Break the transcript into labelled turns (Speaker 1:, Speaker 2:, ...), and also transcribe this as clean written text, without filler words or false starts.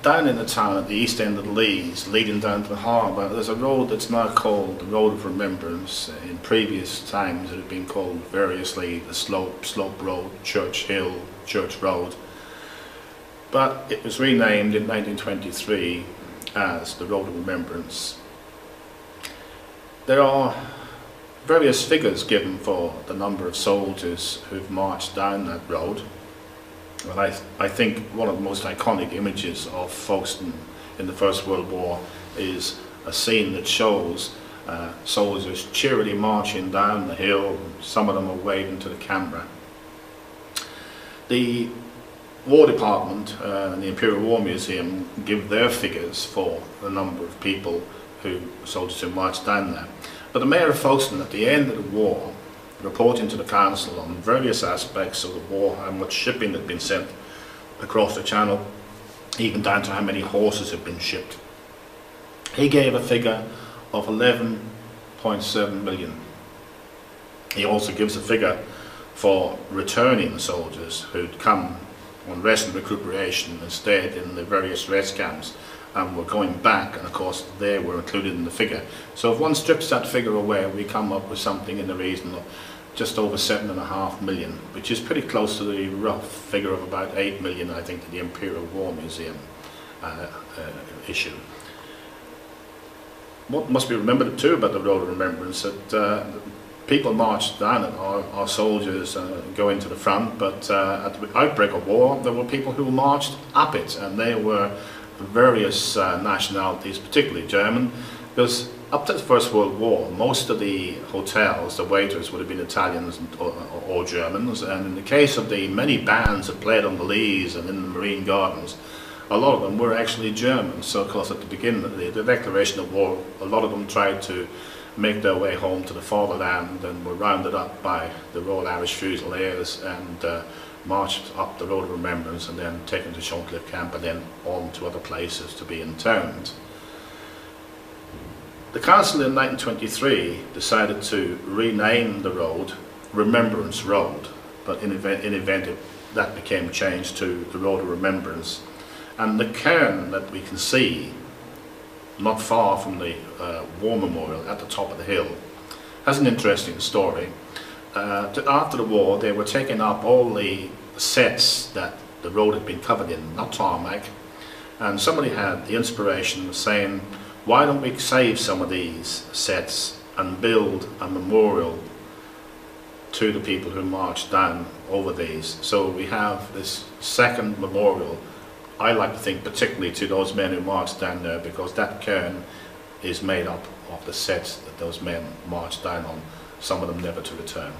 Speaker 1: down in the town at the east end of the Lees, leading down to the harbour, there's a road that's now called the Road of Remembrance. In previous times it had been called variously the Slope Road, Church Hill, Church Road. But it was renamed in 1923 as the Road of Remembrance. There are various figures given for the number of soldiers who've marched down that road. Well, I think one of the most iconic images of Folkestone in the First World War is a scene that shows soldiers cheerily marching down the hill. Some of them are waving to the camera. The War Department and the Imperial War Museum give their figures for the number of people soldiers who marched down there. But the Mayor of Folkestone at the end of the war, reporting to the council on various aspects of the war, how much shipping had been sent across the channel, even down to how many horses had been shipped, he gave a figure of 11.7 million. He also gives a figure for returning soldiers who'd come on rest and recuperation and stayed in the various rest camps and were going back, and of course they were included in the figure. So if one strips that figure away, we come up with something in the region of just over 7.5 million, which is pretty close to the rough figure of about 8 million, I think, that the Imperial War Museum issued. What must be remembered too about the Road of Remembrance, that people marched down it, our soldiers going to the front, but at the outbreak of war there were people who marched up it, and they were various nationalities, particularly German, because up to the First World War most of the hotels, the waiters would have been Italians or Germans, and in the case of the many bands that played on the Lees and in the Marine Gardens, a lot of them were actually Germans. So of course at the beginning of the declaration of war, a lot of them tried to make their way home to the fatherland and were rounded up by the Royal Irish Fusiliers and marched up the Road of Remembrance and then taken to Shorncliffe Camp and then on to other places to be interned. The council in 1923 decided to rename the road Remembrance Road, but in event that became changed to the Road of Remembrance. And the cairn that we can see not far from the War Memorial at the top of the hill has an interesting story. After the war they were taking up all the sets that the road had been covered in, not tarmac, and somebody had the inspiration of saying, why don't we save some of these sets and build a memorial to the people who marched down over these. So we have this second memorial, I like to think particularly to those men who marched down there, because that cairn is made up of the sets that those men marched down on, some of them never to return.